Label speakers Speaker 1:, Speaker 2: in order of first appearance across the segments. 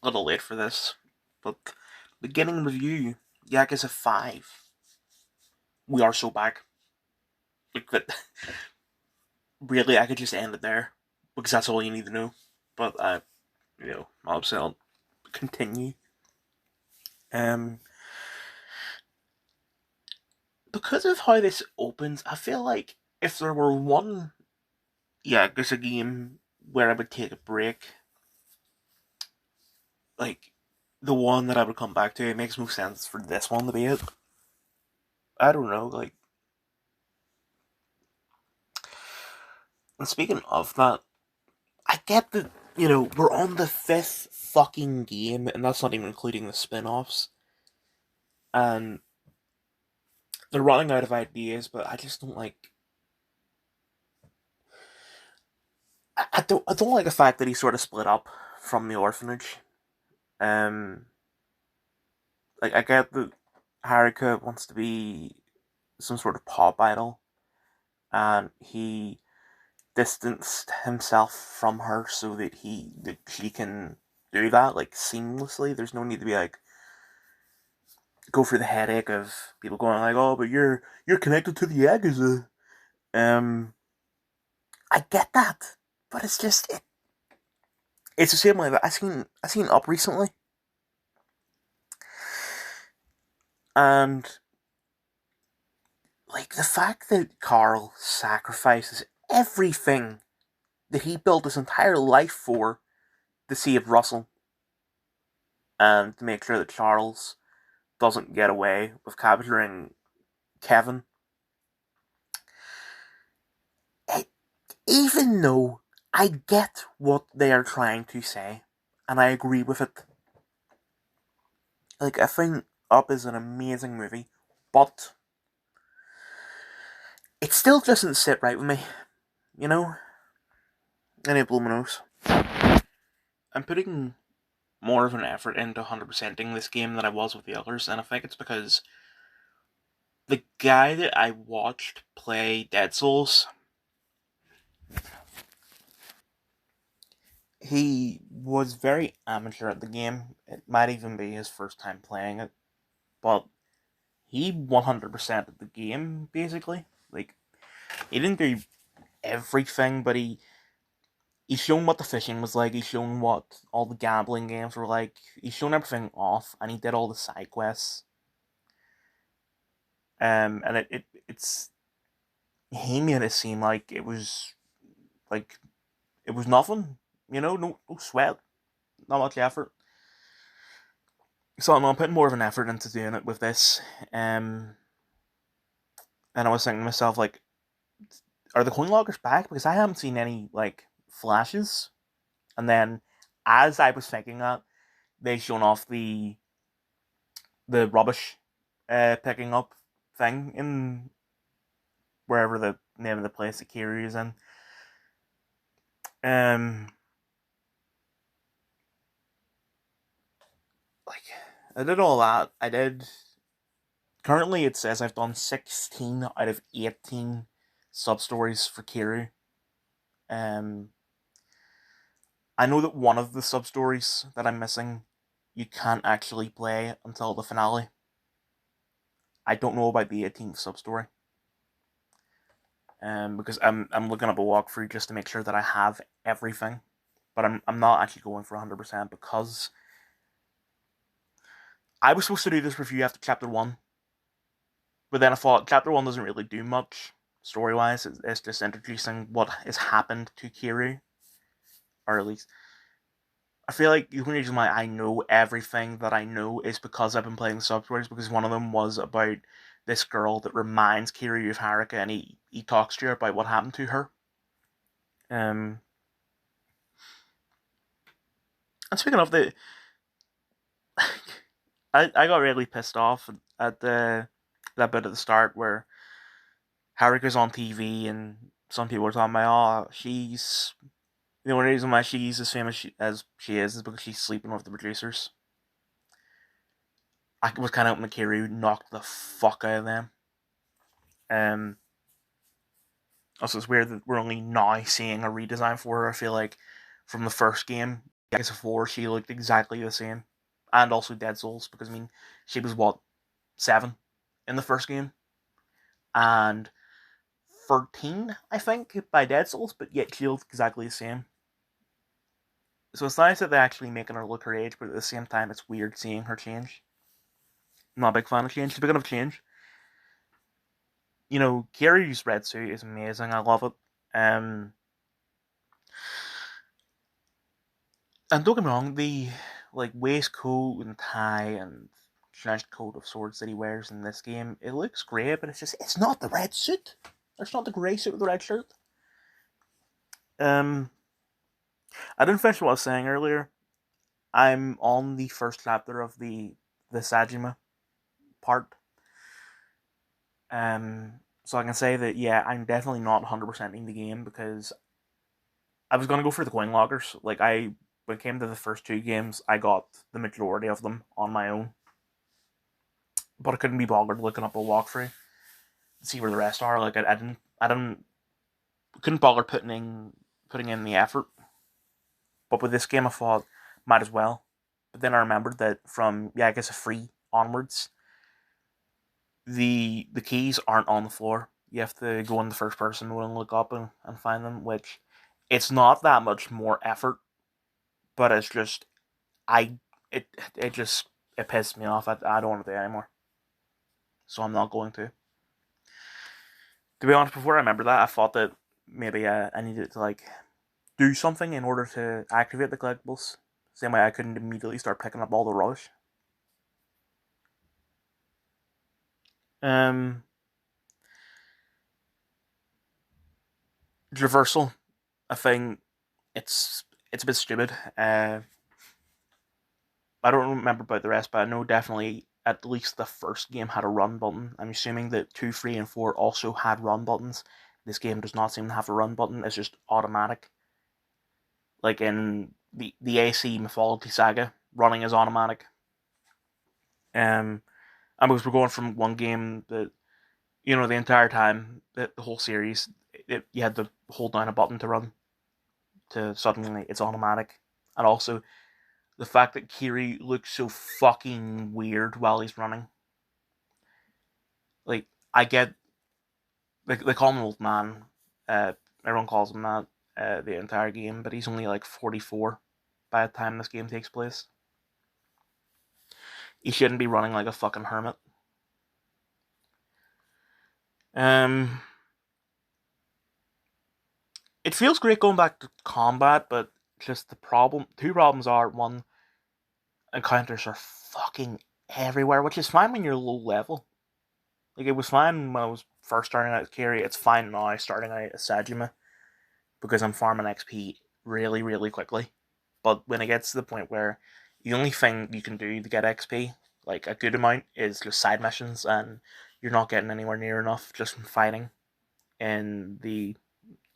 Speaker 1: a little late for this, but beginning review, Yakuza 5. We are so back. Like that, really, I could just end it there because that's all you need to know. But obviously I'll continue. Um, because of how this opens, I feel like if there were one Yakuza game where I would take a break, like the one that I would come back to, it makes most sense for this one to be it. I don't know, like. And speaking of that, I get that, we're on the fifth fucking game, and that's not even including the spin offs. And they're running out of ideas, but I just don't like. I don't like the fact that he sort of split up from the orphanage. Um, like I get that Haruka wants to be some sort of pop idol, and he distanced himself from her so that she can do that like seamlessly. There's no need to be like go through the headache of people going like, "Oh, but you're connected to the Yakuza." Um, I get that, but it's the same way that I seen Up recently, and like the fact that Carl sacrifices everything that he built his entire life for to save Russell and to make sure that Charles doesn't get away with capturing Kevin. It, even though I get what they are trying to say, and I agree with it. Like, I think Up is an amazing movie, but it still doesn't sit right with me, you know? Any blooming I'm putting more of an effort into 100%ing this game than I was with the others, and I think it's because the guy that I watched play Dead Souls, he was very amateur at the game. It might even be his first time playing it, but he 100% at the game, basically. Like, he didn't do everything, but he's shown what the fishing was like. He's shown what all the gambling games were like. He's shown everything off, and he did all the side quests. And it's he made it seem like like it was nothing. No sweat, not much effort. So I'm putting more of an effort into doing it with this. Um, and I was thinking to myself, like, are the coin loggers back? Because I haven't seen any like flashes. And then, as I was thinking that, they shown off the rubbish picking up thing in wherever the name of the place that Kiri is in. Um, like I did all that. I did. Currently, it says I've done 16 out of 18 sub stories for Kiri. Um, I know that one of the sub stories that I'm missing, you can't actually play until the finale. I don't know about the 18th sub story. Because I'm looking up a walkthrough just to make sure that I have everything, but I'm not actually going for 100% because I was supposed to do this review after chapter one, but then I thought chapter one doesn't really do much story wise. It's just introducing what has happened to Kiri, or at least I feel like the only reason why I know everything that I know is because I've been playing the sub stories. Because one of them was about this girl that reminds Kiri of Haruka, and he talks to her about what happened to her. Um, and speaking of I got really pissed off at the that bit at the start where Haruka's on TV and some people were talking about, oh, she's the only reason why she's as famous as she is because she's sleeping with the producers. I was kind of hoping Kiri knocked the fuck out of them. Um, Also, it's weird that we're only now seeing a redesign for her. I feel like from the first game, Yakuza 4, she looked exactly the same. And also Dead Souls, because I mean, she was what, 7 in the first game? And 13, I think, by Dead Souls, but yet she looked exactly the same. So it's nice that they're actually making her look her age, but at the same time, it's weird seeing her change. I'm not a big fan of change. Speaking of change, Kiryu's red suit is amazing. I love it. Um, and don't get me wrong, the waistcoat and tie and trench coat of swords that he wears in this game, it looks great, but it's not the red suit. It's not the grey suit with the red shirt. Um, I didn't finish what I was saying earlier. I'm on the first chapter of the Sajima part. So I can say that yeah, I'm definitely not 100% in the game because I was gonna go for the coin loggers. When it came to the first two games, I got the majority of them on my own, but I couldn't be bothered looking up a walkthrough to see where the rest are. I couldn't bother putting in the effort. But with this game, I thought might as well. But then I remembered that from Yakuza 3 onwards, the keys aren't on the floor. You have to go in the first person mode and look up and find them, which it's not that much more effort, but it's just I it it just it pisses me off. I don't want to do it anymore. So I'm not going to. To be honest, before I remember that, I thought that maybe I needed to do something in order to activate the collectibles. Same way I couldn't immediately start picking up all the rubbish. Um, Traversal, I think it's a bit stupid. I don't remember about the rest, but I know definitely at least the first game had a run button. I'm assuming that 2, 3, and 4 also had run buttons. This game does not seem to have a run button, it's just automatic. Like in the AC Mythology Saga, running is automatic. And because we're going from one game that, the entire time, the whole series, you had to hold down a button to run, to suddenly it's automatic. And also, the fact that Kiri looks so fucking weird while he's running. Like, I get, they call him an old man. Uh, Everyone calls him that the entire game, but he's only like 44 by the time this game takes place. He shouldn't be running like a fucking hermit. Um, it feels great going back to combat, but just two problems are, one, encounters are fucking everywhere, which is fine when you're low level. Like, it was fine when I was first starting out as Kiri. It's fine now starting out as Sajima because I'm farming XP really, really quickly. But when it gets to the point where the only thing you can do to get XP, like a good amount, is just side missions, and you're not getting anywhere near enough just from fighting in the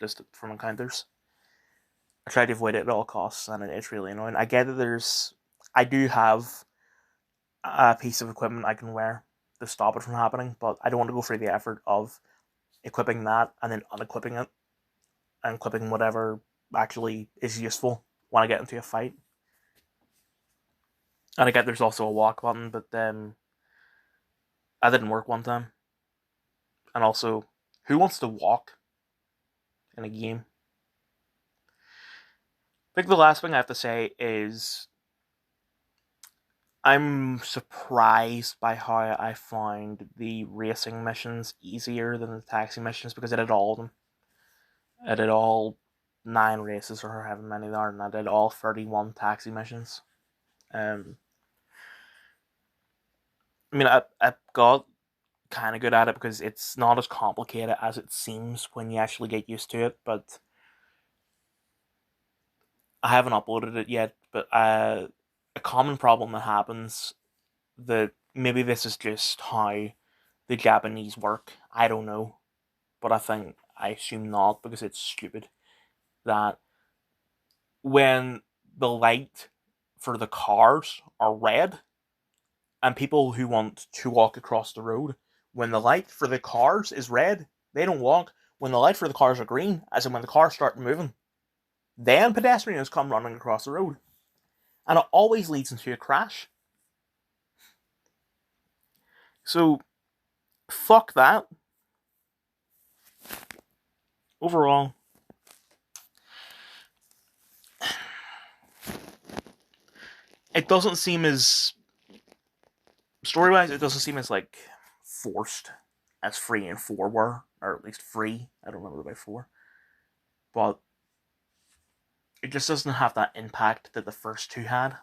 Speaker 1: just from encounters. I try to avoid it at all costs, and it's really annoying. I get that I do have a piece of equipment I can wear to stop it from happening, but I don't want to go through the effort of equipping that and then unequipping it and equipping whatever actually is useful when I get into a fight. And I get there's also a walk button, but then that didn't work one time. And also, who wants to walk in a game? I think the last thing I have to say is I'm surprised by how I found the racing missions easier than the taxi missions because I did all of them. I did all 9 races or however many there are, and I did all 31 taxi missions. Um, I got kind of good at it because it's not as complicated as it seems when you actually get used to it, but I haven't uploaded it yet. But a common problem that happens, that maybe this is just how the Japanese work, I don't know, but I assume not because it's stupid, that when the light for the cars are red and people who want to walk across the road, when the light for the cars is red, they don't walk. When the light for the cars are green, as in when the cars start moving, then pedestrians come running across the road. and it always leads into a crash. So fuck that. Overall, it doesn't seem as story wise. It doesn't seem as like forced as 3 and 4 were, or at least 3. I don't remember about 4, but it just doesn't have that impact that the first 2 had.